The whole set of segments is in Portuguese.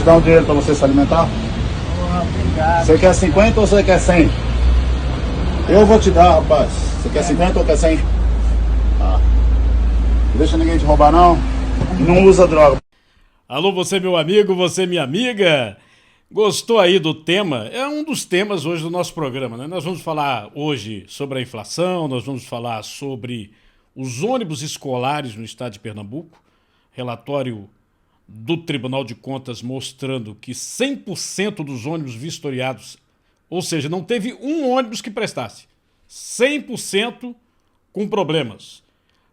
te dar um dinheiro pra você se alimentar? Obrigado. Você quer 50 ou você quer 100? Eu vou te dar, rapaz. Você quer 50 ou quer 100? Ah. Não deixa ninguém te roubar, não. Não usa droga. Alô, você meu amigo, você minha amiga. Gostou aí do tema? É um dos temas hoje do nosso programa, né? Nós vamos falar hoje sobre a inflação, nós vamos falar sobre os ônibus escolares no estado de Pernambuco. Relatório do Tribunal de Contas mostrando que 100% dos ônibus vistoriados, ou seja, não teve um ônibus que prestasse. 100% com problemas.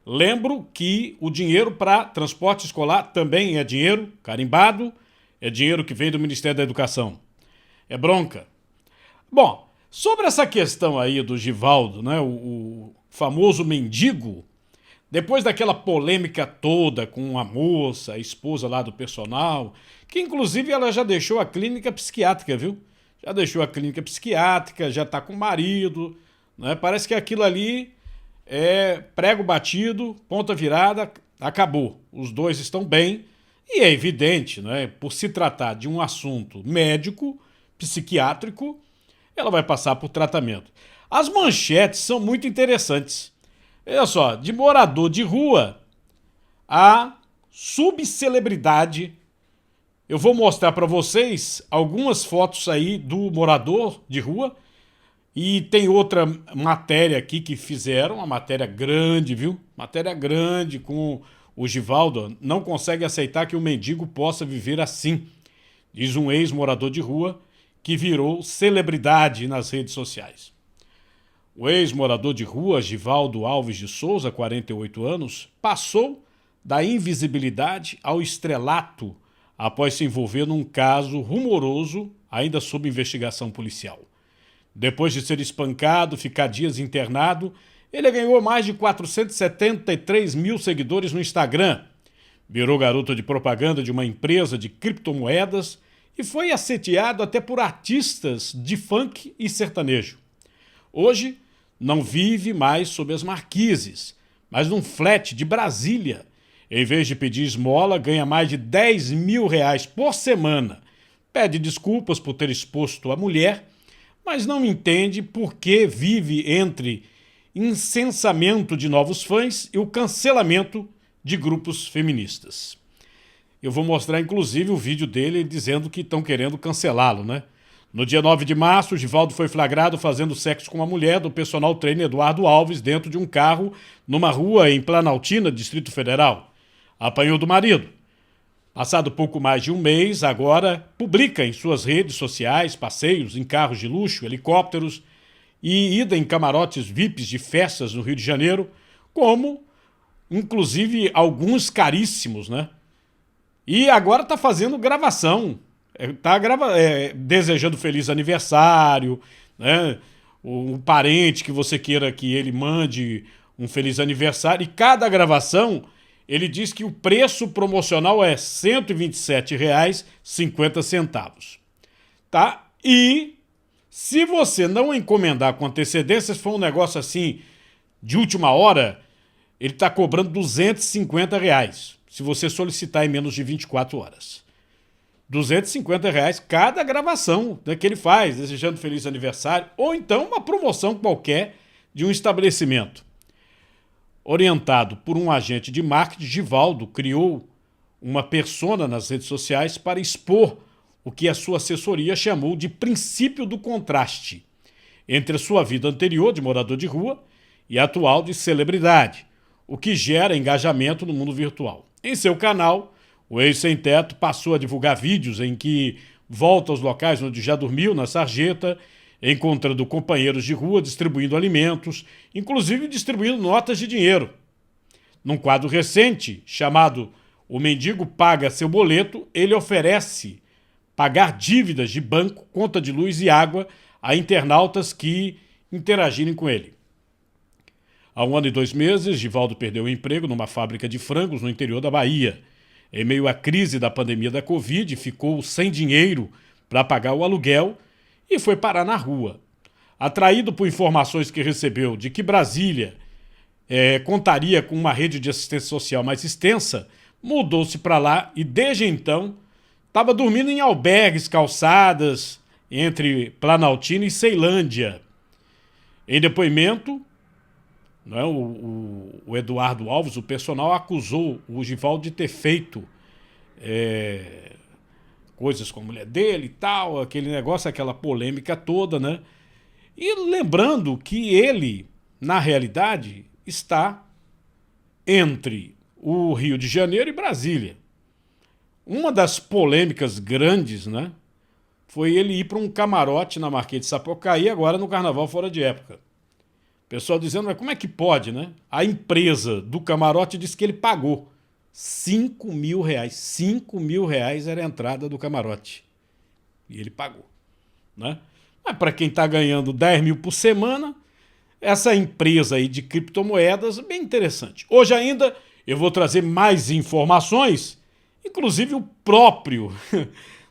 Lembro que o dinheiro para transporte escolar também é dinheiro carimbado, é dinheiro que vem do Ministério da Educação. É bronca. Bom, sobre essa questão aí do Givaldo, né, o famoso mendigo, depois daquela polêmica toda com a moça, a esposa lá do personal, que inclusive ela já deixou a clínica psiquiátrica, viu? Já deixou a clínica psiquiátrica, já tá com o marido, né? Parece que aquilo ali é prego batido, ponta virada, acabou. Os dois estão bem e é evidente, né? Por se tratar de um assunto médico, psiquiátrico, ela vai passar por tratamento. As manchetes são muito interessantes. Olha só, de morador de rua a subcelebridade. Eu vou mostrar para vocês algumas fotos aí do morador de rua e tem outra matéria aqui que fizeram, uma matéria grande, viu? Matéria grande com o Givaldo. Não consegue aceitar que o mendigo possa viver assim, diz um ex-morador de rua que virou celebridade nas redes sociais. O ex-morador de rua, Givaldo Alves de Souza, 48 anos, passou da invisibilidade ao estrelato após se envolver num caso rumoroso, ainda sob investigação policial. Depois de ser espancado, ficar dias internado, ele ganhou mais de 473 mil seguidores no Instagram, virou garoto de propaganda de uma empresa de criptomoedas e foi assediado até por artistas de funk e sertanejo. Hoje, não vive mais sob as marquises, mas num flat de Brasília. Em vez de pedir esmola, ganha mais de 10 mil reais por semana. Pede desculpas por ter exposto a mulher, mas não entende por que vive entre incensamento de novos fãs e o cancelamento de grupos feministas. Eu vou mostrar, inclusive, o vídeo dele dizendo que estão querendo cancelá-lo, né? No dia 9 de março, o Givaldo foi flagrado fazendo sexo com uma mulher do personal trainer Eduardo Alves dentro de um carro numa rua em Planaltina, Distrito Federal. Apanhou do marido. Passado pouco mais de um mês, agora publica em suas redes sociais passeios em carros de luxo, helicópteros e ida em camarotes VIPs de festas no Rio de Janeiro, como, inclusive, alguns caríssimos, né? E agora está fazendo gravação. Está desejando feliz aniversário, né? O parente que você queira que ele mande um feliz aniversário. E cada gravação, ele diz que o preço promocional é R$ 127,50. Tá? E se você não encomendar com antecedência, se for um negócio assim de última hora, ele está cobrando R$ 250 se você solicitar em menos de 24 horas. R$ 250 cada gravação, né, que ele faz, desejando feliz aniversário, ou então uma promoção qualquer de um estabelecimento. Orientado por um agente de marketing, Givaldo criou uma persona nas redes sociais para expor o que a sua assessoria chamou de princípio do contraste entre a sua vida anterior de morador de rua e a atual de celebridade, o que gera engajamento no mundo virtual. Em seu canal, o ex-sem-teto passou a divulgar vídeos em que volta aos locais onde já dormiu, na sarjeta, encontrando companheiros de rua distribuindo alimentos, inclusive distribuindo notas de dinheiro. Num quadro recente, chamado O Mendigo Paga Seu Boleto, ele oferece pagar dívidas de banco, conta de luz e água a internautas que interagirem com ele. Há 1 ano e 2 meses, Givaldo perdeu o emprego numa fábrica de frangos no interior da Bahia. Em meio à crise da pandemia da Covid, ficou sem dinheiro para pagar o aluguel e foi parar na rua. Atraído por informações que recebeu de que Brasília contaria com uma rede de assistência social mais extensa, mudou-se para lá e, desde então, estava dormindo em albergues, calçadas, entre Planaltina e Ceilândia. Em depoimento, né, o Eduardo Alves, o personal, acusou o Givaldo de ter feito coisas com a mulher dele e tal, aquele negócio, aquela polêmica toda, né? E lembrando que ele, na realidade, está entre o Rio de Janeiro e Brasília. Uma das polêmicas grandes, né, foi ele ir para um camarote na Marquês de Sapucaí, agora no Carnaval fora de época. O pessoal dizendo, mas como é que pode, né? A empresa do camarote disse que ele pagou R$ 5.000. R$ 5.000 era a entrada do camarote. E ele pagou, né? Mas para quem está ganhando 10 mil por semana, essa empresa aí de criptomoedas, bem interessante. Hoje ainda eu vou trazer mais informações, inclusive o próprio,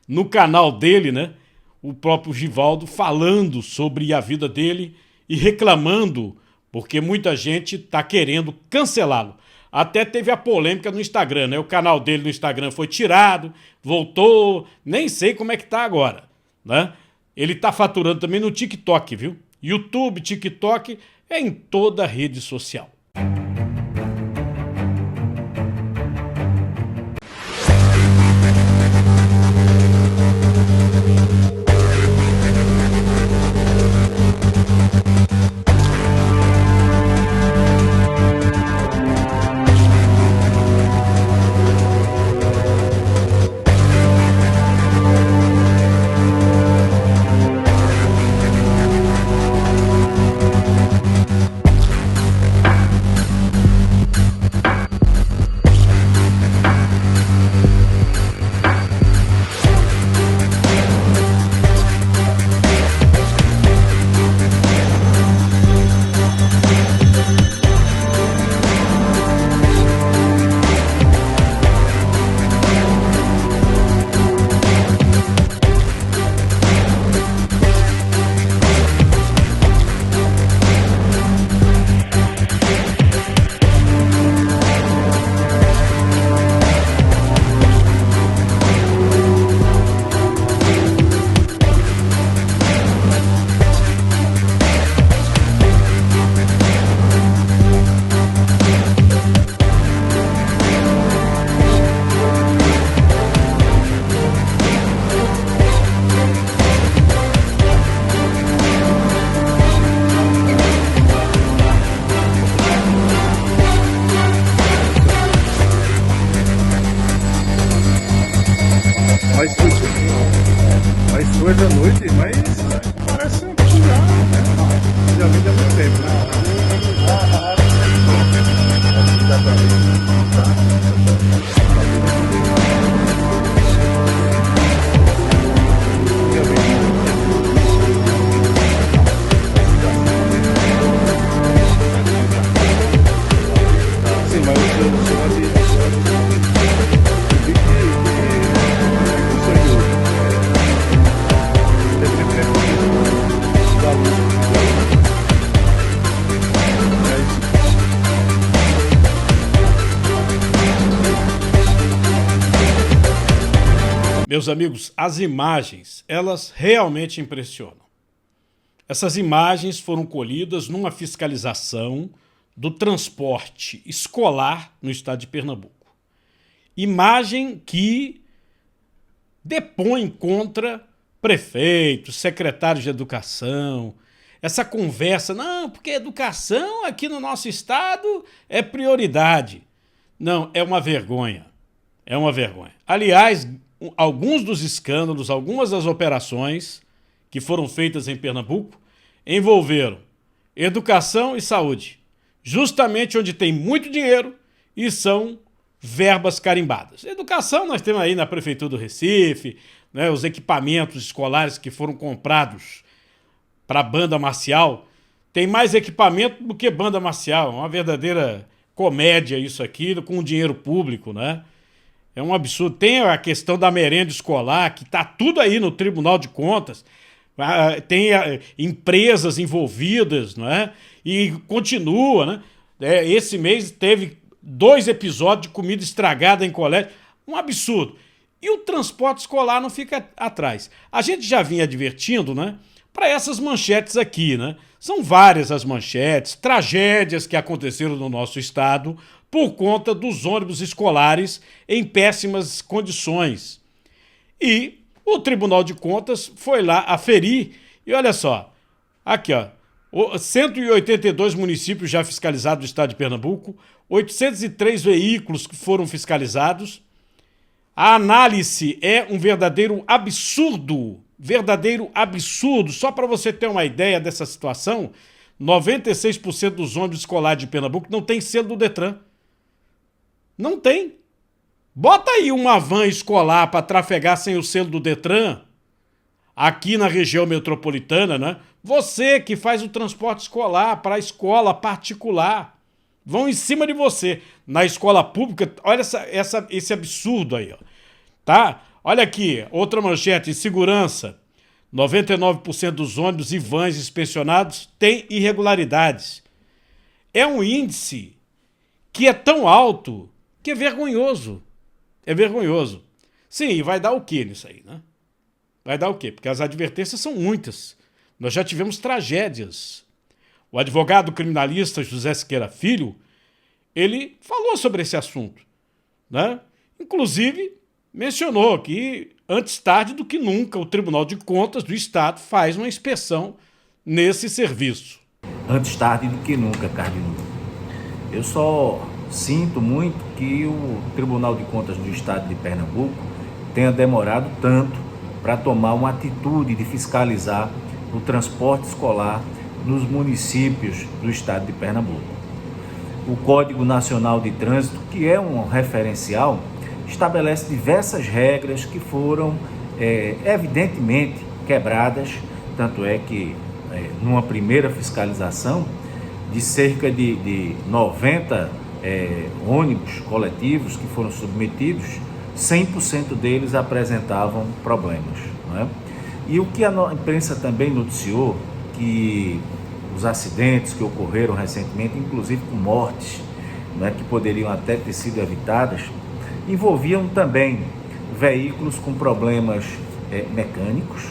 no canal dele, né? O próprio Givaldo falando sobre a vida dele e reclamando, porque muita gente está querendo cancelá-lo. Até teve a polêmica no Instagram, né? O canal dele no Instagram foi tirado, voltou, nem sei como é que tá agora, né? Ele está faturando também no TikTok, viu? YouTube, TikTok, é em toda a rede social. Mais duas da noite, mas parece um já, né? Já vem há muito tempo, né? Sim, mas o senhor Meus amigos, as imagens, elas realmente impressionam. Essas imagens foram colhidas numa fiscalização do transporte escolar no estado de Pernambuco. Imagem que depõe contra prefeitos, secretários de educação. Essa conversa, não, porque educação aqui no nosso estado é prioridade. Não, é uma vergonha. É uma vergonha. Aliás, alguns dos escândalos, algumas das operações que foram feitas em Pernambuco envolveram educação e saúde, justamente onde tem muito dinheiro e são verbas carimbadas. Educação nós temos aí na Prefeitura do Recife, né, os equipamentos escolares que foram comprados para a banda marcial. Tem mais equipamento do que banda marcial, uma verdadeira comédia isso aqui, com dinheiro público, né? É um absurdo. Tem a questão da merenda escolar, que está tudo aí no Tribunal de Contas. Tem empresas envolvidas, não é? E continua, né? Esse mês teve 2 episódios de comida estragada em colégio. Um absurdo. e o transporte escolar não fica atrás. A gente já vinha advertindo, né, para essas manchetes aqui, né? São várias as manchetes, tragédias que aconteceram no nosso estado por conta dos ônibus escolares em péssimas condições. E o Tribunal de Contas foi lá aferir e olha só, aqui ó, 182 municípios já fiscalizados do estado de Pernambuco, 803 veículos que foram fiscalizados. A análise é um verdadeiro absurdo, Só para você ter uma ideia dessa situação, 96% dos ônibus escolares de Pernambuco não tem selo do Detran. Não tem. Bota aí uma van escolar para trafegar sem o selo do Detran, aqui na região metropolitana, né? Você que faz o transporte escolar para a escola particular, vão em cima de você. Na escola pública, olha esse absurdo aí, ó. Tá? Olha aqui, outra manchete, segurança. 99% dos ônibus e vans inspecionados têm irregularidades. É um índice que é tão alto que é vergonhoso. É vergonhoso. Sim, e vai dar o quê nisso aí, né? Vai dar o quê? Porque as advertências são muitas. Nós já tivemos tragédias. O advogado criminalista José Siqueira Filho, ele falou sobre esse assunto, né? Inclusive, mencionou que antes tarde do que nunca o Tribunal de Contas do Estado faz uma inspeção nesse serviço. Antes tarde do que nunca, Carlinhos. Eu só sinto muito que o Tribunal de Contas do Estado de Pernambuco tenha demorado tanto para tomar uma atitude de fiscalizar o transporte escolar nos municípios do estado de Pernambuco. O Código Nacional de Trânsito, que é um referencial, estabelece diversas regras que foram evidentemente quebradas, tanto é que numa primeira fiscalização de cerca de 90 ônibus coletivos que foram submetidos, 100% deles apresentavam problemas, não é? E o que a imprensa também noticiou, que os acidentes que ocorreram recentemente, inclusive com mortes, né, que poderiam até ter sido evitadas, envolviam também veículos com problemas mecânicos,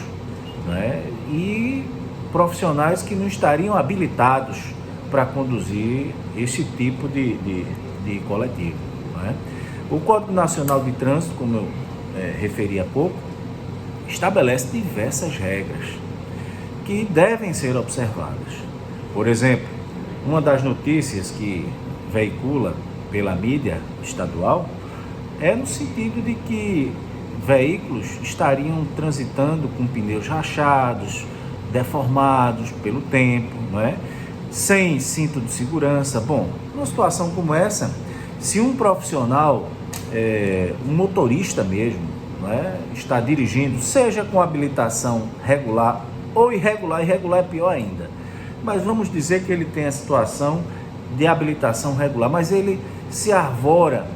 né, e profissionais que não estariam habilitados para conduzir esse tipo de coletivo, não é? O Código Nacional de Trânsito, como eu referi há pouco, estabelece diversas regras que devem ser observadas. Por exemplo, uma das notícias que veicula pela mídia estadual é no sentido de que veículos estariam transitando com pneus rachados, deformados pelo tempo, não é? Sem cinto de segurança. Bom, numa situação como essa, se um profissional, um motorista mesmo, não é, está dirigindo, seja com habilitação regular ou irregular é pior ainda, mas vamos dizer que ele tem a situação de habilitação regular, mas ele se arvora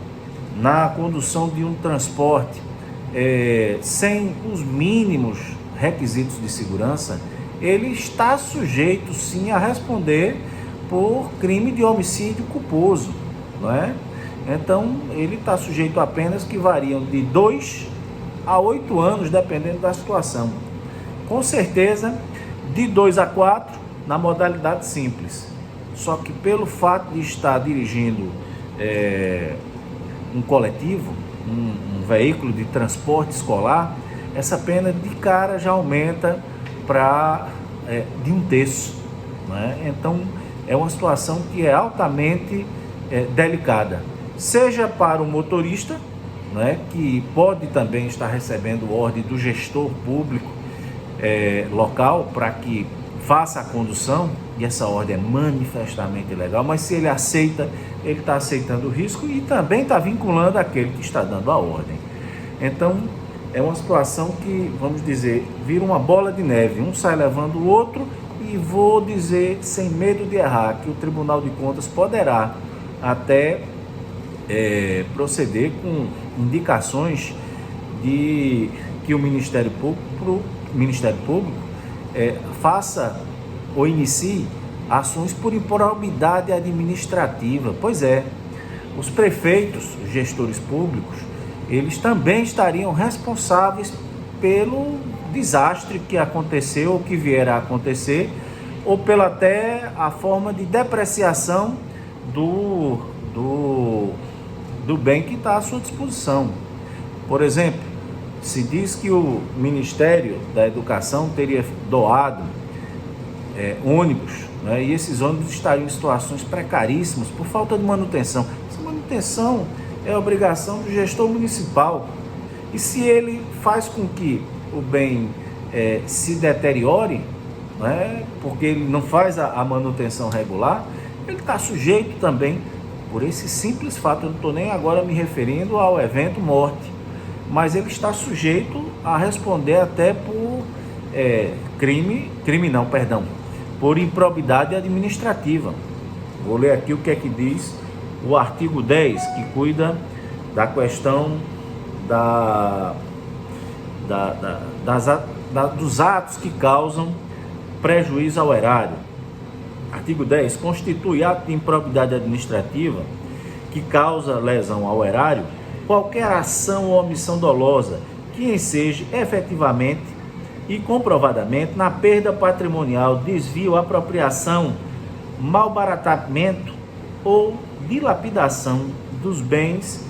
na condução de um transporte sem os mínimos requisitos de segurança, ele está sujeito sim a responder por crime de homicídio culposo, não é? Então ele está sujeito a penas que variam de 2 a 8 anos, dependendo da situação. Com certeza, de 2 a 4 na modalidade simples. Só que pelo fato de estar dirigindo um coletivo, um veículo de transporte escolar, essa pena de cara já aumenta para de 1/3. Né? Então é uma situação que é altamente delicada, seja para o motorista, né, que pode também estar recebendo ordem do gestor público local para que faça a condução, e essa ordem é manifestamente ilegal, mas se ele aceita, ele está aceitando o risco e também está vinculando aquele que está dando a ordem. Então é uma situação que, vamos dizer, vira uma bola de neve, um sai levando o outro, e vou dizer, sem medo de errar, que o Tribunal de Contas poderá até proceder com indicações de que o Ministério Público faça ou inicie ações por improbidade administrativa. Pois é, os prefeitos, os gestores públicos, eles também estariam responsáveis pelo desastre que aconteceu ou que vier a acontecer, ou pela até a forma de depreciação do bem que está à sua disposição. Por exemplo, se diz que o Ministério da Educação teria doado ônibus, né, e esses ônibus estariam em situações precaríssimas por falta de manutenção. Essa manutenção é obrigação do gestor municipal. E se ele faz com que o bem se deteriore, né, porque ele não faz a manutenção regular, ele está sujeito também, por esse simples fato, eu não estou nem agora me referindo ao evento morte, mas ele está sujeito a responder até por por improbidade administrativa. Vou ler aqui o que é que diz o artigo 10, que cuida da questão dos atos que causam prejuízo ao erário. Artigo 10. Constitui ato de improbidade administrativa que causa lesão ao erário qualquer ação ou omissão dolosa que enseje efetivamente e comprovadamente na perda patrimonial, desvio, apropriação, malbaratamento ou dilapidação dos bens,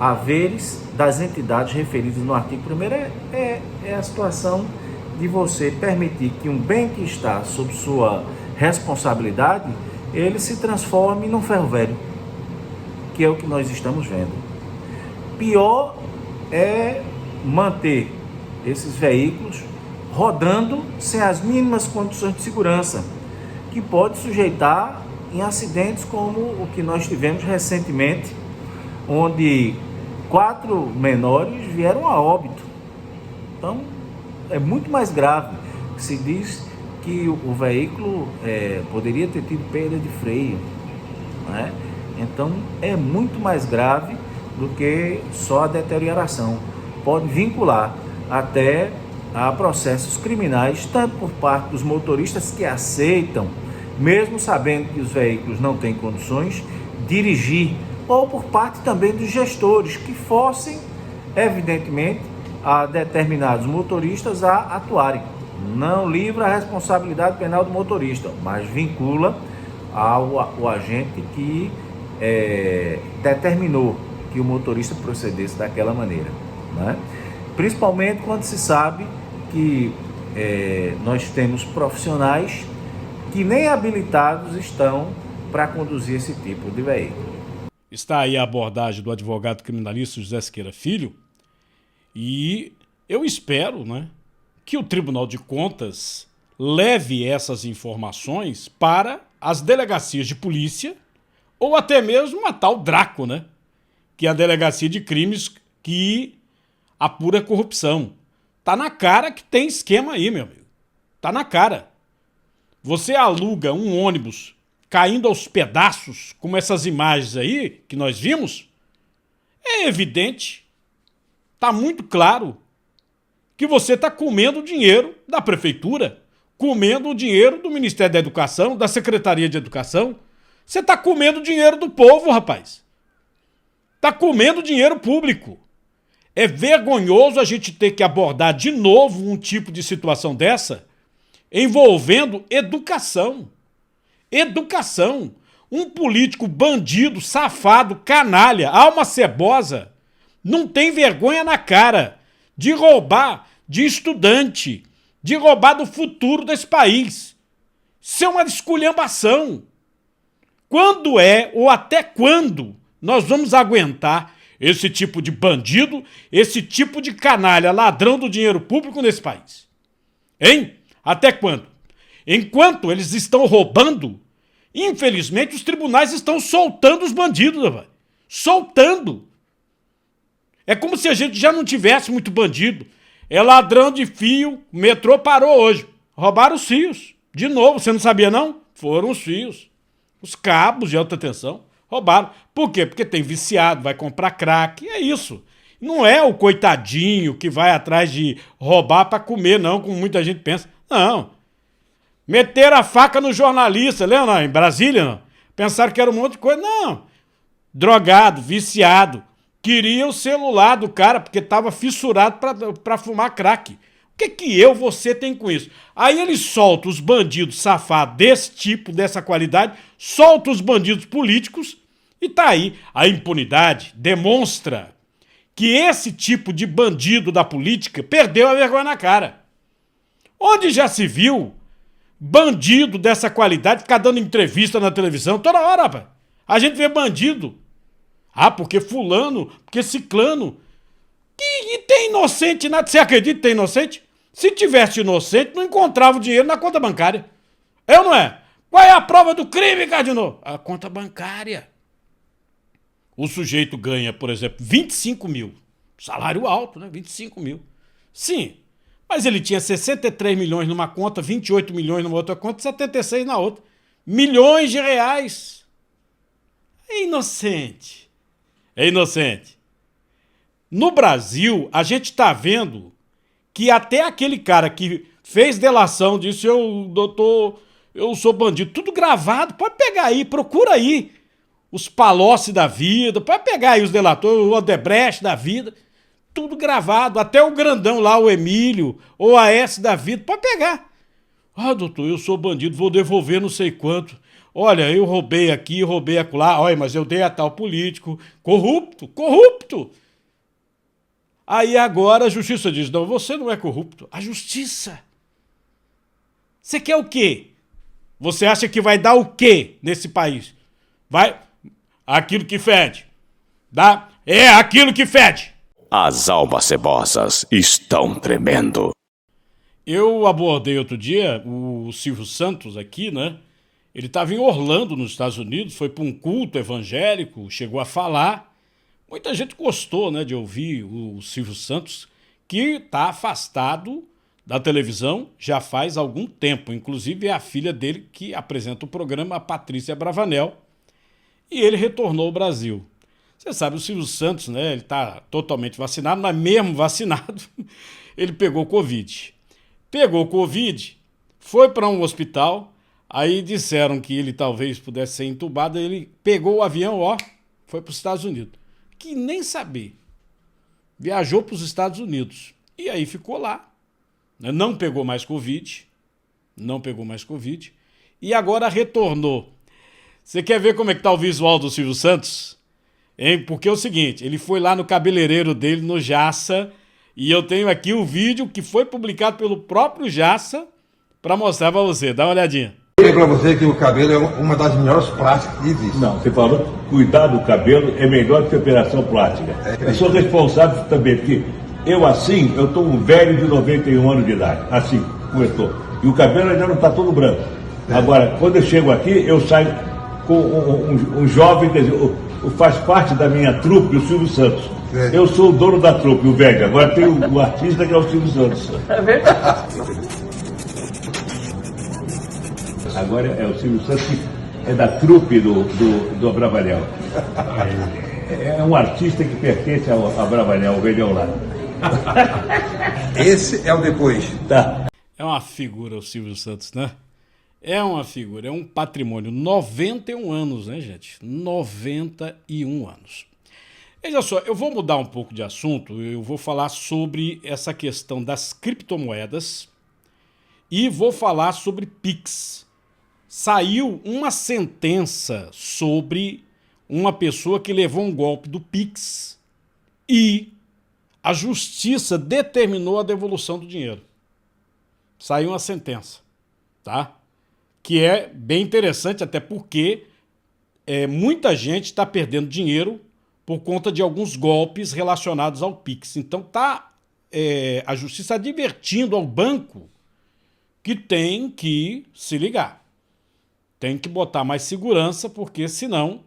haveres das entidades referidas no artigo 1º. É a situação de você permitir que um bem que está sob sua responsabilidade, ele se transforme num ferro velho, que é o que nós estamos vendo. Pior é manter esses veículos rodando sem as mínimas condições de segurança, que pode sujeitar em acidentes como o que nós tivemos recentemente, onde 4 menores vieram a óbito. Então, é muito mais grave. Se diz que o veículo poderia ter tido perda de freio, né? Então, é muito mais grave do que só a deterioração. Pode vincular até a processos criminais, tanto por parte dos motoristas que aceitam, mesmo sabendo que os veículos não têm condições, dirigir, ou por parte também dos gestores, que forcem, evidentemente, a determinados motoristas a atuarem. Não livra a responsabilidade penal do motorista, mas vincula ao agente que determinou que o motorista procedesse daquela maneira, né? Principalmente quando se sabe que nós temos profissionais que nem habilitados estão para conduzir esse tipo de veículo. Está aí a abordagem do advogado criminalista José Siqueira Filho, e eu espero, né, que o Tribunal de Contas leve essas informações para as delegacias de polícia, ou até mesmo a tal DRACO, né, que é a Delegacia de Crimes que apura corrupção. Tá na cara que tem esquema aí, meu amigo. Tá na cara. Você aluga um ônibus caindo aos pedaços, como essas imagens aí que nós vimos, é evidente, tá muito claro que você está comendo o dinheiro da prefeitura, comendo o dinheiro do Ministério da Educação, da Secretaria de Educação. Você está comendo o dinheiro do povo, rapaz. Está comendo dinheiro público. É vergonhoso a gente ter que abordar de novo um tipo de situação dessa envolvendo educação. Educação. Um político bandido, safado, canalha, alma cebosa, não tem vergonha na cara de roubar de estudante, de roubar do futuro desse país. Isso é uma esculhambação. Quando ou até quando nós vamos aguentar esse tipo de bandido, esse tipo de canalha, ladrão do dinheiro público nesse país? Hein? Até quando? Enquanto eles estão roubando, infelizmente os tribunais estão soltando os bandidos, véio. Soltando. É como se a gente já não tivesse muito bandido. É ladrão de fio, o metrô parou hoje. Roubaram os fios. De novo, você não sabia não? Foram os fios. Os cabos de alta tensão. Roubaram. Por quê? Porque tem viciado, vai comprar crack. É isso. Não é o coitadinho que vai atrás de roubar para comer, não, como muita gente pensa. Não. Meteram a faca no jornalista, lembra? Não, em Brasília, não. Pensaram que era um monte de coisa. Não. Drogado, viciado, Queria o celular do cara, porque estava fissurado para fumar crack. O que você tem com isso? Aí ele solta os bandidos safados desse tipo, dessa qualidade, solta os bandidos políticos e tá aí. A impunidade demonstra que esse tipo de bandido da política perdeu a vergonha na cara. Onde já se viu bandido dessa qualidade ficar dando entrevista na televisão toda hora, rapaz? A gente vê bandido. Ah, porque fulano, porque ciclano. E tem inocente nada. Você acredita que tem inocente? Se tivesse inocente, não encontrava o dinheiro na conta bancária. É ou não é? Qual é a prova do crime, Cardinô? A conta bancária. O sujeito ganha, por exemplo, 25 mil. Salário alto, né? 25 mil. Sim, mas ele tinha 63 milhões numa conta, 28 milhões numa outra conta, 76 na outra. Milhões de reais. É inocente. É inocente. No Brasil, a gente está vendo que até aquele cara que fez delação, disse, doutor, eu sou bandido, tudo gravado, pode pegar aí, procura aí os Palocci da vida, pode pegar aí os delatores, o Odebrecht da vida, tudo gravado, até o grandão lá, o Emílio, ou a S da vida, pode pegar. Ah, doutor, eu sou bandido, vou devolver não sei quanto. Olha, eu roubei aqui, roubei acolá, olha, mas eu dei a tal político, corrupto. Aí agora a justiça diz, não, você não é corrupto. A justiça. Você quer o quê? Você acha que vai dar o quê nesse país? Vai, aquilo que fede. Dá? É aquilo que fede. As almas cebosas estão tremendo. Eu abordei outro dia o Silvio Santos aqui, né? Ele estava em Orlando, nos Estados Unidos, foi para um culto evangélico, chegou a falar. Muita gente gostou, né, de ouvir o Silvio Santos, que está afastado da televisão já faz algum tempo. Inclusive é a filha dele que apresenta o programa, a Patrícia Bravanel, e ele retornou ao Brasil. Você sabe, o Silvio Santos, né, ele está totalmente vacinado, mas mesmo vacinado, ele pegou Covid. Pegou Covid, foi para um hospital, aí disseram que ele talvez pudesse ser entubado, ele pegou o avião, foi para os Estados Unidos. Que nem saber. Viajou para os Estados Unidos. E aí ficou lá. Não pegou mais Covid. E agora retornou. Você quer ver como é que tá o visual do Silvio Santos? Hein? Porque é o seguinte, ele foi lá no cabeleireiro dele, no Jassa, e eu tenho aqui o vídeo que foi publicado pelo próprio Jassa para mostrar para você. Dá uma olhadinha. Eu falei pra você que o cabelo é uma das melhores plásticas que existe. Não, você falou que cuidar do cabelo é melhor que operação plástica. Eu sou responsável também, porque eu tô um velho de 91 anos de idade, assim, como eu tô. E o cabelo ainda não está todo branco. Agora, quando eu chego aqui, eu saio com um jovem, quer dizer, faz parte da minha trupe, o Silvio Santos. Eu sou o dono da trupe, o velho. Agora tem o artista que é o Silvio Santos. É verdade. Agora é o Silvio Santos, que é da trupe do Abravanel. É um artista que pertence ao Abravanel, o velhão lá. Esse é o depois. Tá. É uma figura o Silvio Santos, né? É uma figura, é um patrimônio. 91 anos, né, gente? 91 anos. Veja só, eu vou mudar um pouco de assunto, eu vou falar sobre essa questão das criptomoedas e vou falar sobre Pix. Saiu uma sentença sobre uma pessoa que levou um golpe do Pix e a justiça determinou a devolução do dinheiro. Saiu uma sentença, tá? Que é bem interessante, até porque muita gente está perdendo dinheiro por conta de alguns golpes relacionados ao Pix. Então a justiça advertindo ao banco que tem que se ligar. Tem que botar mais segurança, porque senão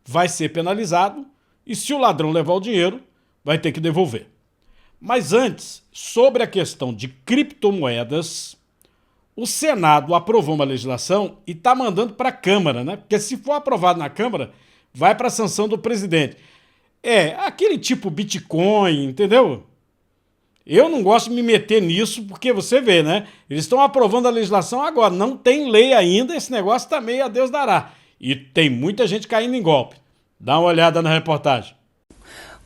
vai ser penalizado e se o ladrão levar o dinheiro, vai ter que devolver. Mas antes, sobre a questão de criptomoedas, o Senado aprovou uma legislação e está mandando para a Câmara, né? Porque se for aprovado na Câmara, vai para a sanção do presidente. Aquele tipo Bitcoin, entendeu? Eu não gosto de me meter nisso, porque você vê, né? Eles estão aprovando a legislação agora, não tem lei ainda, esse negócio tá meio a Deus dará. E tem muita gente caindo em golpe. Dá uma olhada na reportagem.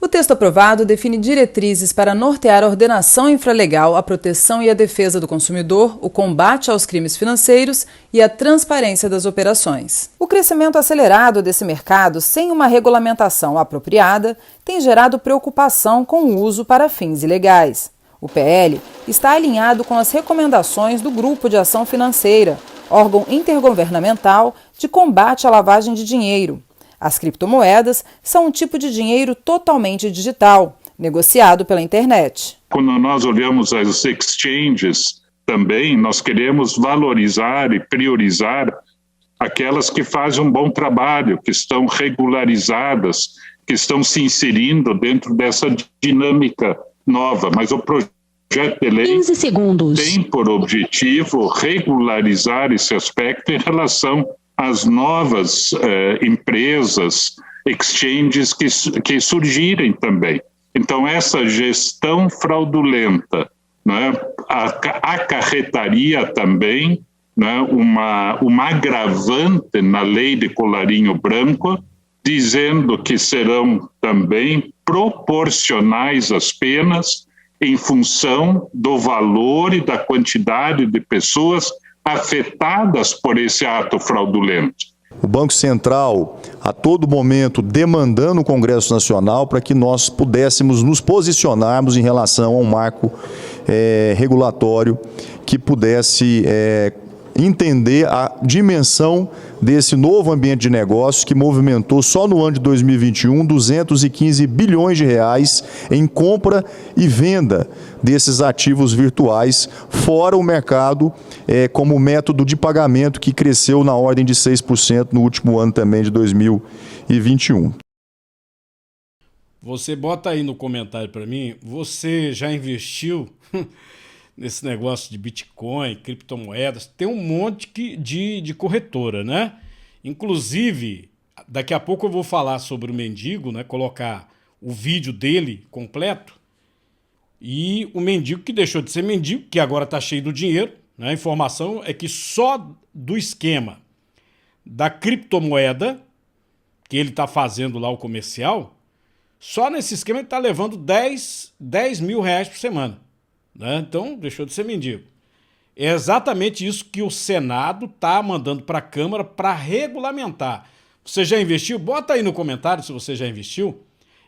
O texto aprovado define diretrizes para nortear a ordenação infralegal, a proteção e a defesa do consumidor, o combate aos crimes financeiros e a transparência das operações. O crescimento acelerado desse mercado, sem uma regulamentação apropriada, tem gerado preocupação com o uso para fins ilegais. O PL está alinhado com as recomendações do Grupo de Ação Financeira, órgão intergovernamental de combate à lavagem de dinheiro. As criptomoedas são um tipo de dinheiro totalmente digital, negociado pela internet. Quando nós olhamos as exchanges também, nós queremos valorizar e priorizar aquelas que fazem um bom trabalho, que estão regularizadas, que estão se inserindo dentro dessa dinâmica nova. Mas o projeto de lei 15 segundos. Tem por objetivo regularizar esse aspecto em relação às novas empresas, exchanges que surgirem também. Então, essa gestão fraudulenta, né, acarretaria também, né, uma agravante na lei de colarinho branco, dizendo que serão também proporcionais as penas em função do valor e da quantidade de pessoas afetadas por esse ato fraudulento. O Banco Central, a todo momento, demandando o Congresso Nacional para que nós pudéssemos nos posicionarmos em relação a um marco regulatório que pudesse entender a dimensão desse novo ambiente de negócios que movimentou só no ano de 2021 215 bilhões de reais em compra e venda desses ativos virtuais, fora o mercado como método de pagamento que cresceu na ordem de 6% no último ano também de 2021. Você bota aí no comentário para mim, você já investiu nesse negócio de Bitcoin, criptomoedas? Tem um monte de corretora, né? Inclusive, daqui a pouco eu vou falar sobre o mendigo, né? Colocar o vídeo dele completo. E o mendigo que deixou de ser mendigo, que agora está cheio do dinheiro, né? A informação é que só do esquema da criptomoeda, que ele está fazendo lá o comercial, só nesse esquema ele está levando 10 mil reais por semana. Né? Então, deixou de ser mendigo. É exatamente isso que o Senado está mandando para a Câmara para regulamentar. Você já investiu? Bota aí no comentário se você já investiu.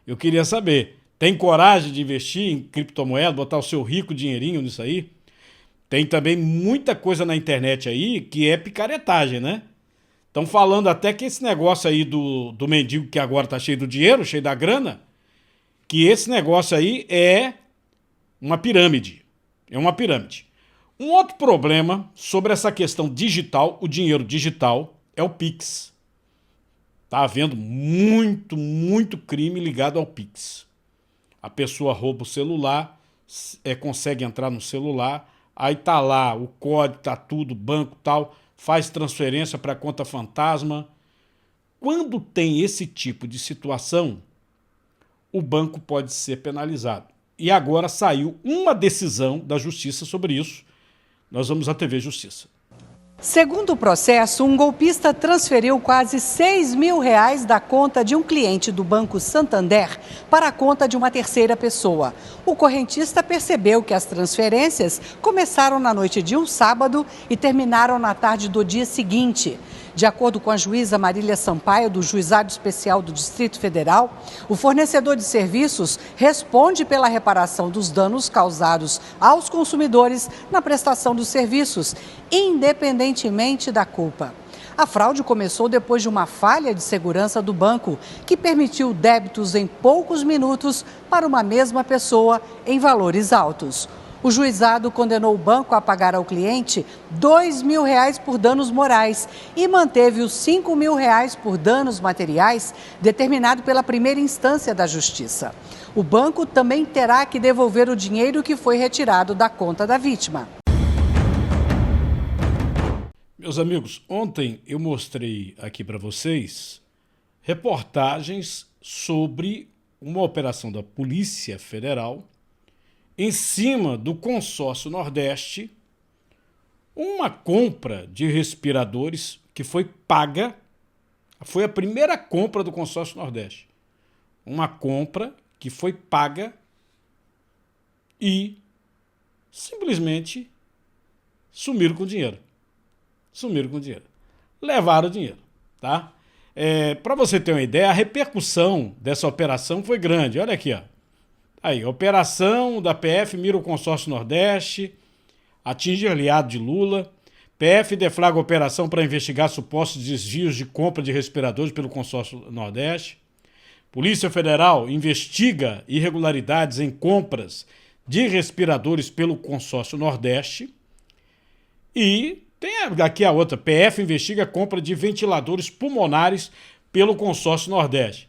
Eu queria saber. Tem coragem de investir em criptomoeda, botar o seu rico dinheirinho nisso aí? Tem também muita coisa na internet aí que é picaretagem, né? Estão falando até que esse negócio aí do mendigo que agora está cheio do dinheiro, cheio da grana, que esse negócio aí é uma pirâmide. É uma pirâmide. Um outro problema sobre essa questão digital, o dinheiro digital, é o Pix. Está havendo muito crime ligado ao Pix. A pessoa rouba o celular, consegue entrar no celular, aí tá lá o código, tá tudo, banco tal, faz transferência para conta fantasma. Quando tem esse tipo de situação, o banco pode ser penalizado. E agora saiu uma decisão da Justiça sobre isso. Nós vamos à TV Justiça. Segundo o processo, um golpista transferiu quase 6 mil reais da conta de um cliente do Banco Santander para a conta de uma terceira pessoa. O correntista percebeu que as transferências começaram na noite de um sábado e terminaram na tarde do dia seguinte. De acordo com a juíza Marília Sampaio, do Juizado Especial do Distrito Federal, o fornecedor de serviços responde pela reparação dos danos causados aos consumidores na prestação dos serviços, independentemente da culpa. A fraude começou depois de uma falha de segurança do banco, que permitiu débitos em poucos minutos para uma mesma pessoa em valores altos. O juizado condenou o banco a pagar ao cliente 2 mil reais por danos morais e manteve os 5 mil reais por danos materiais, determinado pela primeira instância da Justiça. O banco também terá que devolver o dinheiro que foi retirado da conta da vítima. Meus amigos, ontem eu mostrei aqui para vocês reportagens sobre uma operação da Polícia Federal em cima do Consórcio Nordeste, uma compra de respiradores que foi paga, foi a primeira compra do Consórcio Nordeste. Uma compra que foi paga e simplesmente sumiram com o dinheiro. Sumiram com o dinheiro. Levaram o dinheiro, tá? Para você ter uma ideia, a repercussão dessa operação foi grande. Olha aqui, ó. Aí, operação da PF mira o consórcio Nordeste, atinge aliado de Lula. PF deflagra operação para investigar supostos desvios de compra de respiradores pelo consórcio Nordeste. Polícia Federal investiga irregularidades em compras de respiradores pelo consórcio Nordeste. E tem aqui a outra, PF investiga a compra de ventiladores pulmonares pelo consórcio Nordeste.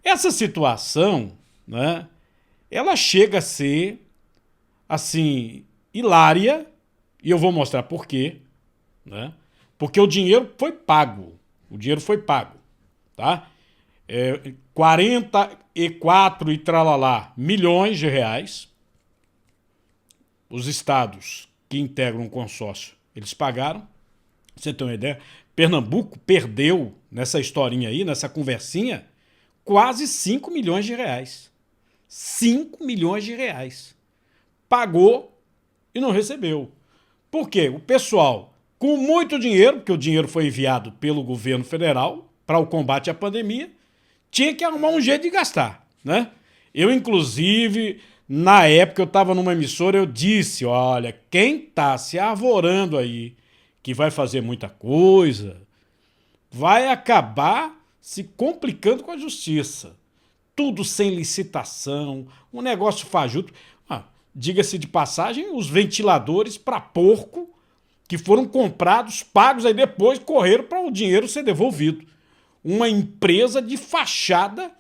Essa situação, né, ela chega a ser, assim, hilária, e eu vou mostrar por quê, né? Porque o dinheiro foi pago. O dinheiro foi pago, tá? 44 e tralalá milhões de reais. Os estados que integram o consórcio, eles pagaram. Pra você ter uma ideia, Pernambuco perdeu nessa historinha aí, nessa conversinha, quase 5 milhões de reais. 5 milhões de reais. Pagou e não recebeu. Por quê? O pessoal, com muito dinheiro, porque o dinheiro foi enviado pelo governo federal para o combate à pandemia, tinha que arrumar um jeito de gastar, né? Eu, inclusive, na época eu estava numa emissora, eu disse, olha, quem está se arvorando aí, que vai fazer muita coisa, vai acabar se complicando com a justiça. Tudo sem licitação, um negócio fajuto. Diga-se de passagem, os ventiladores para porco que foram comprados, pagos, aí depois correram para o dinheiro ser devolvido. Uma empresa de fachada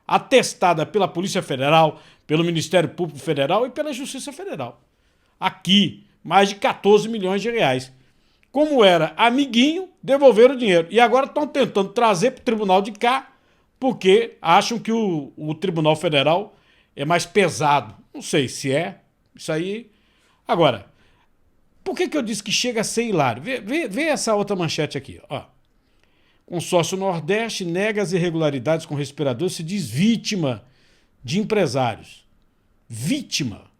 atestada pela Polícia Federal, pelo Ministério Público Federal e pela Justiça Federal. Aqui, mais de 14 milhões de reais. Como era amiguinho, devolveram o dinheiro. E agora estão tentando trazer para o tribunal de cá, porque acham que o Tribunal Federal é mais pesado. Não sei se é. Isso aí. Agora, por que eu disse que chega a ser hilário? Vê essa outra manchete aqui. Ó. Consórcio Nordeste nega as irregularidades com respiradores, se diz vítima de empresários. Vítima.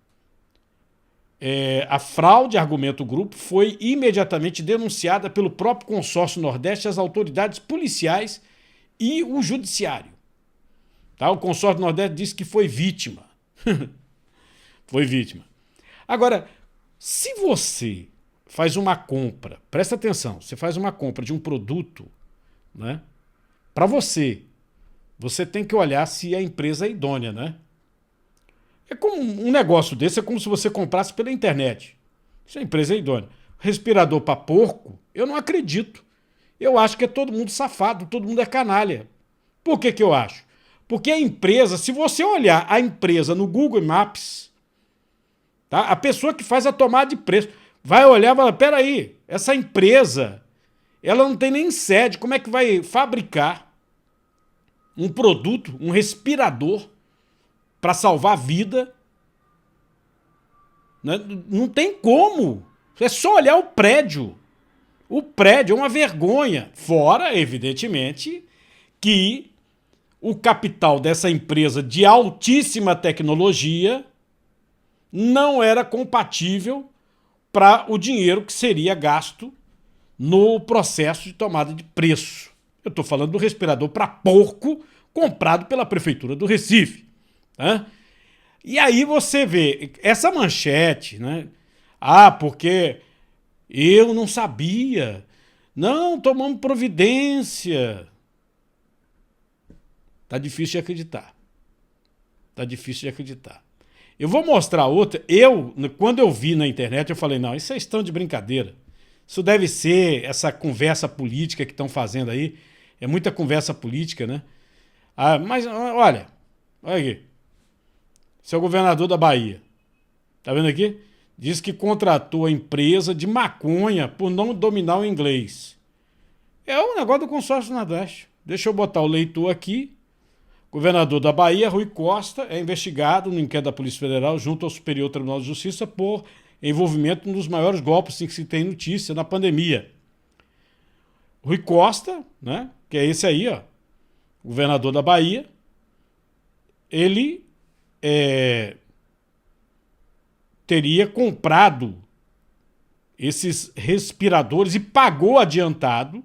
A fraude, argumenta o grupo, foi imediatamente denunciada pelo próprio Consórcio Nordeste às autoridades policiais e o judiciário. Tá? O Consórcio Nordeste disse que foi vítima. Foi vítima. Agora, se você faz uma compra, presta atenção, você faz uma compra de um produto, né? Para você tem que olhar se a empresa é idônea, né? É como um negócio desse, é como se você comprasse pela internet. Se a empresa é idônea. Respirador para porco, eu não acredito. Eu acho que é todo mundo safado, todo mundo é canalha. Por que eu acho? Porque a empresa, se você olhar a empresa no Google Maps, tá? A pessoa que faz a tomada de preço vai olhar e falar, peraí, essa empresa, ela não tem nem sede, como é que vai fabricar um produto, um respirador, para salvar a vida? Não tem como. É só olhar o prédio. O prédio é uma vergonha. Fora, evidentemente, que o capital dessa empresa de altíssima tecnologia não era compatível para o dinheiro que seria gasto no processo de tomada de preço. Eu estou falando do respirador para porco comprado pela Prefeitura do Recife. Tá? E aí você vê essa manchete, né? Porque eu não sabia. Não, tomamos providência. Tá difícil de acreditar. Tá difícil de acreditar. Eu vou mostrar outra. Quando eu vi na internet, eu falei, não, isso é estão de brincadeira. Isso deve ser essa conversa política que estão fazendo aí. É muita conversa política, né? Mas olha aqui. Esse é o governador da Bahia. Tá vendo aqui? Diz que contratou a empresa de maconha por não dominar o inglês. É um negócio do Consórcio Nordeste. Deixa eu botar o leitor aqui. Governador da Bahia, Rui Costa, é investigado no inquérito da Polícia Federal junto ao Superior Tribunal de Justiça por envolvimento num dos maiores golpes que se tem notícia na pandemia. Rui Costa, né, que é esse aí, ó, governador da Bahia, ele teria comprado esses respiradores e pagou adiantado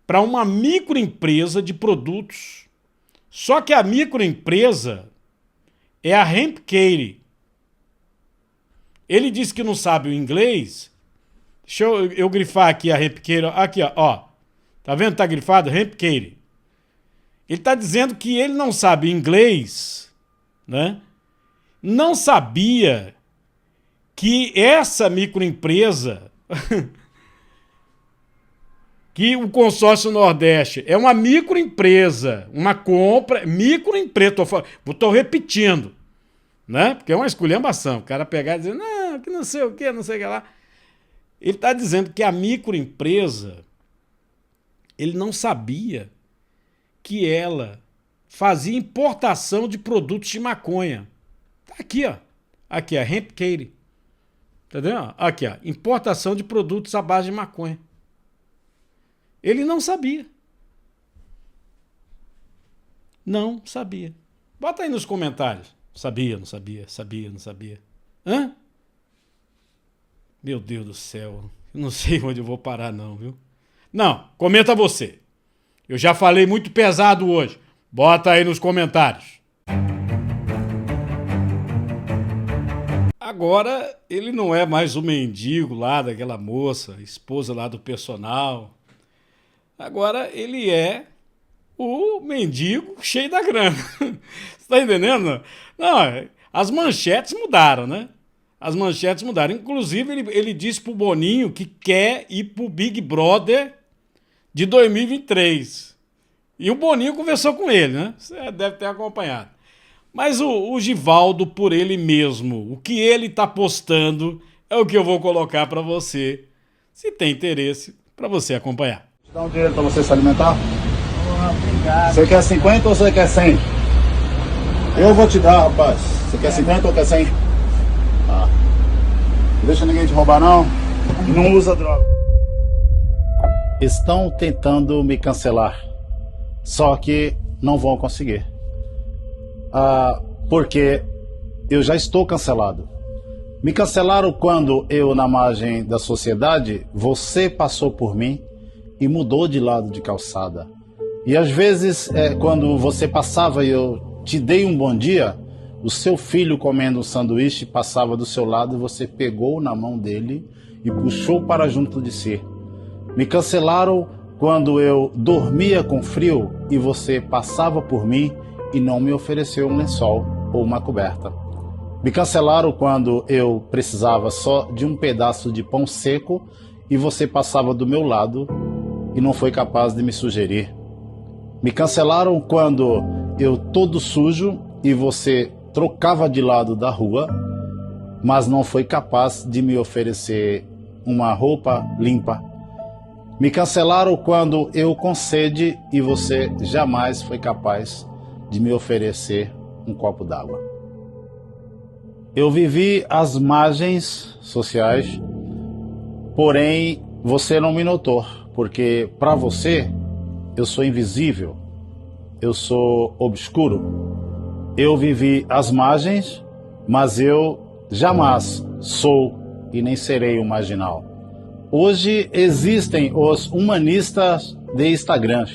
para uma microempresa de produtos. Só que a microempresa é a Hempcare. Ele disse que não sabe o inglês. Deixa eu grifar aqui a Hempcare. Aqui, ó. Tá vendo? Tá grifado? Hempcare. Ele tá dizendo que ele não sabe inglês, né? Não sabia que essa microempresa, que o Consórcio Nordeste é uma microempresa, uma compra, microempresa, tô repetindo, né? Porque é uma esculhambação, o cara pegar e dizer, não, que não sei o que, não sei o que lá. Ele está dizendo que a microempresa, ele não sabia que ela fazia importação de produtos de maconha. Tá aqui, ó. Aqui, a Hempcare. Entendeu? Aqui, ó. Importação de produtos à base de maconha. Ele não sabia. Não sabia. Bota aí nos comentários. Sabia, não sabia, sabia, não sabia. Hã? Meu Deus do céu. Eu não sei onde eu vou parar não, viu? Não, comenta você. Eu já falei muito pesado hoje. Bota aí nos comentários. Agora, ele não é mais o mendigo lá daquela moça, esposa lá do personal. Agora, ele é o mendigo cheio da grana. Você tá entendendo? Não, as manchetes mudaram, né? As manchetes mudaram. Inclusive, ele disse pro Boninho que quer ir pro Big Brother de 2023. E o Boninho conversou com ele, né? Você deve ter acompanhado. Mas o Givaldo, por ele mesmo, o que ele tá postando é o que eu vou colocar para você, se tem interesse, para você acompanhar. Dá um dinheiro para você se alimentar? Obrigado. Você quer 50 ou você quer 100? Eu vou te dar, rapaz. Você quer 50 ou quer 100? Ah. Não deixa ninguém te roubar, não. E não usa droga. Estão tentando me cancelar. Só que não vão conseguir. Porque eu já estou cancelado. Me cancelaram quando eu, na margem da sociedade, você passou por mim e mudou de lado de calçada. E às vezes, quando você passava e eu te dei um bom dia, o seu filho comendo um sanduíche passava do seu lado e você pegou na mão dele e puxou para junto de si. Me cancelaram quando eu dormia com frio e você passava por mim e não me ofereceu um lençol ou uma coberta. Me cancelaram quando eu precisava só de um pedaço de pão seco e você passava do meu lado e não foi capaz de me sugerir. Me cancelaram quando eu todo sujo e você trocava de lado da rua, mas não foi capaz de me oferecer uma roupa limpa. Me cancelaram quando eu com sede e você jamais foi capaz de me oferecer um copo d'água. Eu vivi às margens sociais, porém você não me notou, porque para você eu sou invisível, eu sou obscuro. Eu vivi às margens, mas eu jamais sou e nem serei um marginal. Hoje existem os humanistas de Instagram.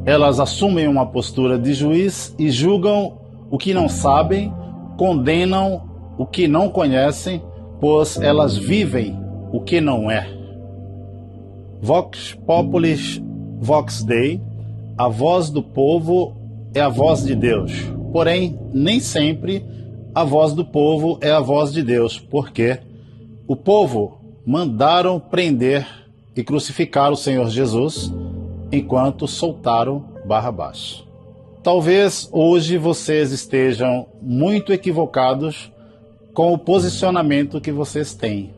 Elas assumem uma postura de juiz e julgam o que não sabem, condenam o que não conhecem, pois elas vivem o que não é. Vox Populis, Vox Dei, a voz do povo é a voz de Deus. Porém, nem sempre a voz do povo é a voz de Deus, porque o povo mandaram prender e crucificar o Senhor Jesus enquanto soltaram Barrabás. Talvez hoje vocês estejam muito equivocados com o posicionamento que vocês têm.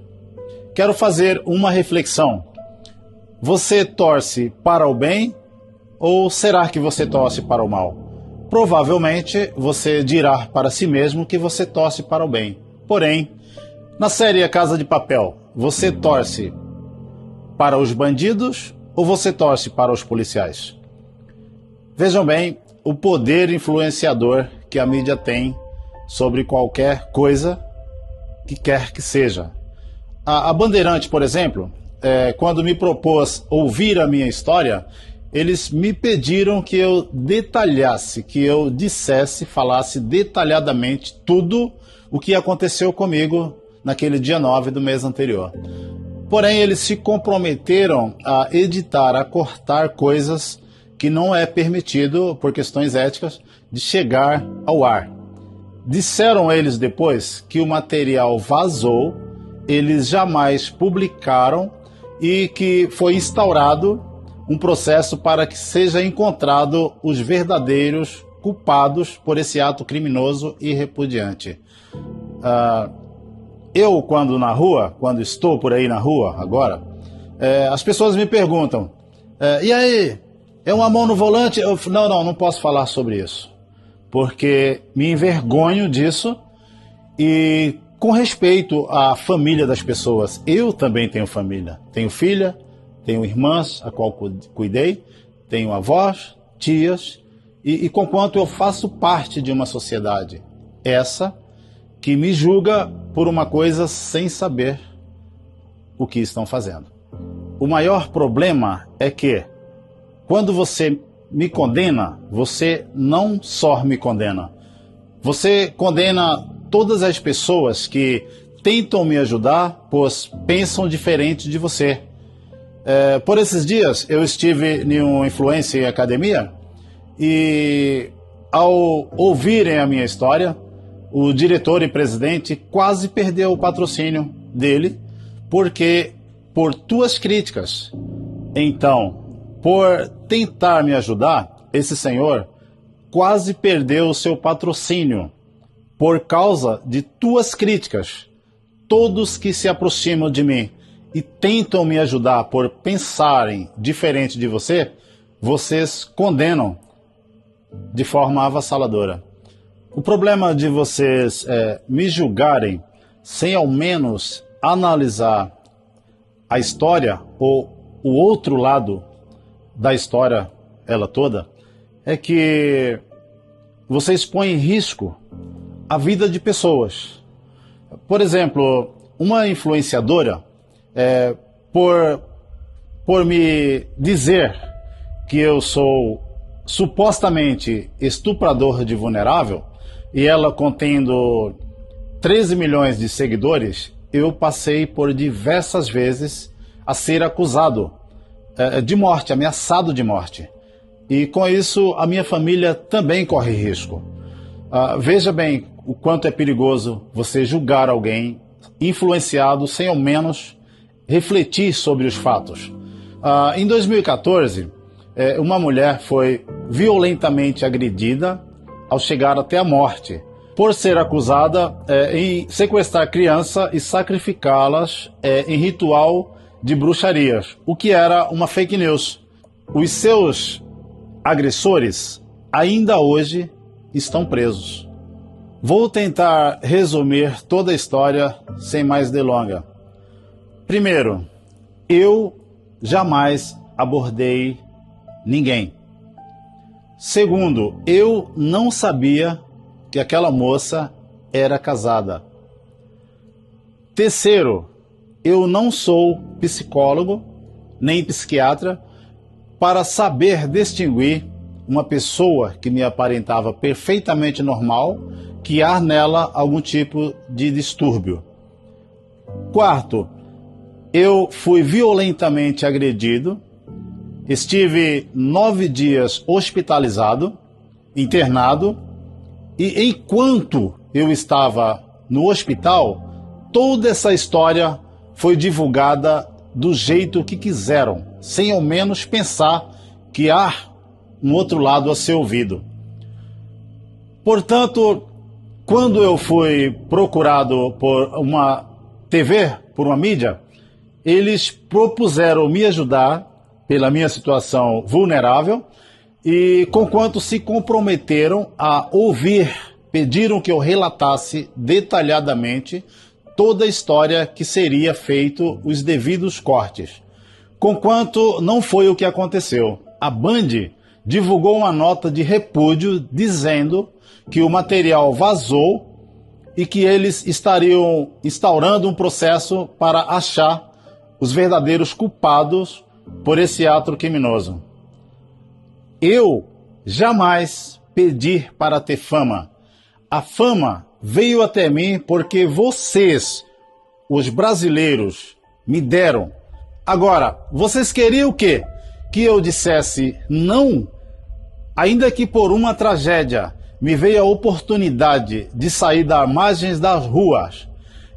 Quero fazer uma reflexão. Você torce para o bem ou será que você torce para o mal? Provavelmente você dirá para si mesmo que você torce para o bem. Porém, na série A Casa de Papel, você torce para os bandidos ou você torce para os policiais? Vejam bem, o poder influenciador que a mídia tem sobre qualquer coisa que quer que seja. A Bandeirante, por exemplo, quando me propôs ouvir a minha história, eles me pediram que eu detalhasse, que eu dissesse, falasse detalhadamente tudo o que aconteceu comigo naquele dia 9 do mês anterior. Porém, eles se comprometeram a editar, a cortar coisas que não é permitido, por questões éticas, de chegar ao ar. Disseram eles depois que o material vazou, eles jamais publicaram e que foi instaurado um processo para que seja encontrado os verdadeiros culpados por esse ato criminoso e repudiante. Eu, quando estou por aí na rua agora, as pessoas me perguntam, e aí, é uma mão no volante? Não posso falar sobre isso, porque me envergonho disso e com respeito à família das pessoas. Eu também tenho família, tenho filha, tenho irmãs a qual cuidei, tenho avós, tias, e conquanto eu faço parte de uma sociedade, essa que me julga por uma coisa sem saber o que estão fazendo. O maior problema é que, quando você me condena, você não só me condena, você condena todas as pessoas que tentam me ajudar, pois pensam diferente de você. Por esses dias, eu estive em uma Influencer Academia e, ao ouvirem a minha história, o diretor e presidente quase perdeu o patrocínio dele, porque por tuas críticas. Então, por tentar me ajudar, esse senhor quase perdeu o seu patrocínio por causa de tuas críticas. Todos que se aproximam de mim e tentam me ajudar por pensarem diferente de você, vocês condenam de forma avassaladora. O problema de vocês me julgarem sem ao menos analisar a história ou o outro lado da história, ela toda, é que vocês põem em risco a vida de pessoas. Por exemplo, uma influenciadora, por me dizer que eu sou supostamente estuprador de vulnerável, e ela contendo 13 milhões de seguidores, eu passei por diversas vezes a ser acusado de morte, ameaçado de morte. E com isso a minha família também corre risco. Veja bem o quanto é perigoso você julgar alguém influenciado sem ao menos refletir sobre os fatos. Em 2014, uma mulher foi violentamente agredida ao chegar até a morte, por ser acusada em sequestrar criança e sacrificá-las em ritual de bruxarias, o que era uma fake news. Os seus agressores ainda hoje estão presos. Vou tentar resumir toda a história sem mais delonga. Primeiro, eu jamais abordei ninguém. Segundo, eu não sabia que aquela moça era casada. Terceiro, eu não sou psicólogo nem psiquiatra para saber distinguir uma pessoa que me aparentava perfeitamente normal que há nela algum tipo de distúrbio. Quarto, eu fui violentamente agredido, estive 9 dias hospitalizado, internado, e enquanto eu estava no hospital, toda essa história foi divulgada do jeito que quiseram, sem ao menos pensar que há um outro lado a ser ouvido. Portanto, quando eu fui procurado por uma TV, por uma mídia, eles propuseram me ajudar pela minha situação vulnerável e, conquanto se comprometeram a ouvir, pediram que eu relatasse detalhadamente toda a história que seria feito os devidos cortes. Conquanto não foi o que aconteceu. A Band divulgou uma nota de repúdio dizendo que o material vazou e que eles estariam instaurando um processo para achar os verdadeiros culpados por esse ato criminoso. Eu jamais pedi para ter fama. A fama veio até mim porque vocês, os brasileiros, me deram. Agora, vocês queriam o quê? Que eu dissesse não? Ainda que por uma tragédia me veio a oportunidade de sair das margens das ruas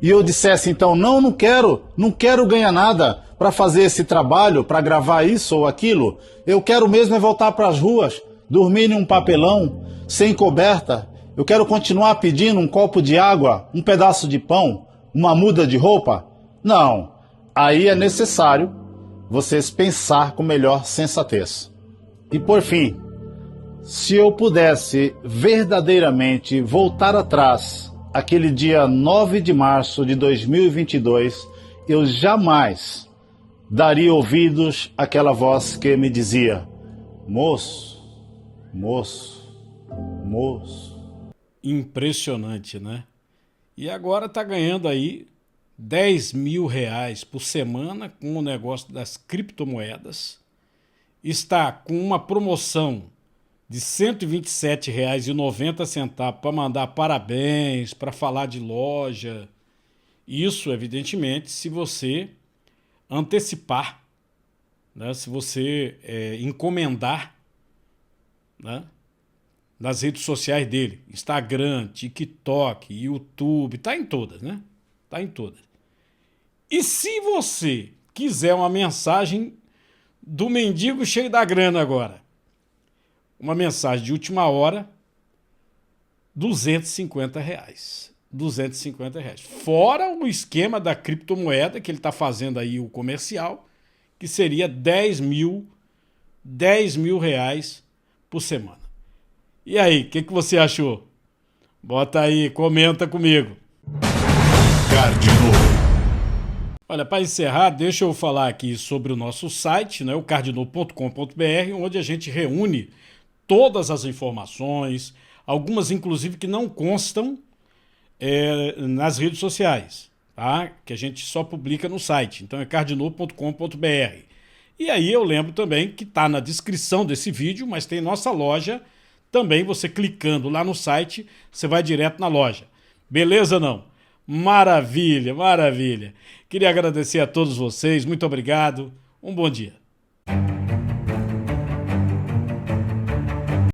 e eu dissesse então não quero ganhar nada para fazer esse trabalho, para gravar isso ou aquilo, eu quero mesmo é voltar para as ruas, dormir em um papelão, sem coberta, eu quero continuar pedindo um copo de água, um pedaço de pão, uma muda de roupa? Não, aí é necessário vocês pensar com melhor sensatez. E por fim, se eu pudesse verdadeiramente voltar atrás, aquele dia 9 de março de 2022, eu jamais daria ouvidos àquela voz que me dizia: moço, moço, moço. Impressionante, né? E agora está ganhando aí R$10 mil por semana com o negócio das criptomoedas. Está com uma promoção de R$ 127,90 para mandar parabéns, para falar de loja. Isso, evidentemente, se você antecipar, né? Se você encomendar, né? Nas redes sociais dele, Instagram, TikTok, YouTube, tá em todas, né? Tá em todas. E se você quiser uma mensagem do mendigo cheio da grana agora, uma mensagem de última hora, R$250. R$250. Fora o esquema da criptomoeda que ele está fazendo aí, o comercial, que seria R$10 mil por semana. E aí, o que você achou? Bota aí, comenta comigo. Cardinô. Olha, para encerrar, deixa eu falar aqui sobre o nosso site, né, o cardinô.com.br, onde a gente reúne todas as informações, algumas inclusive que não constam nas redes sociais, tá? Que a gente só publica no site. Então é cardinô.com.br. E aí eu lembro também que está na descrição desse vídeo, mas tem nossa loja também. Você clicando lá no site, você vai direto na loja. Beleza, não? Maravilha, maravilha. Queria agradecer a todos vocês, muito obrigado, um bom dia.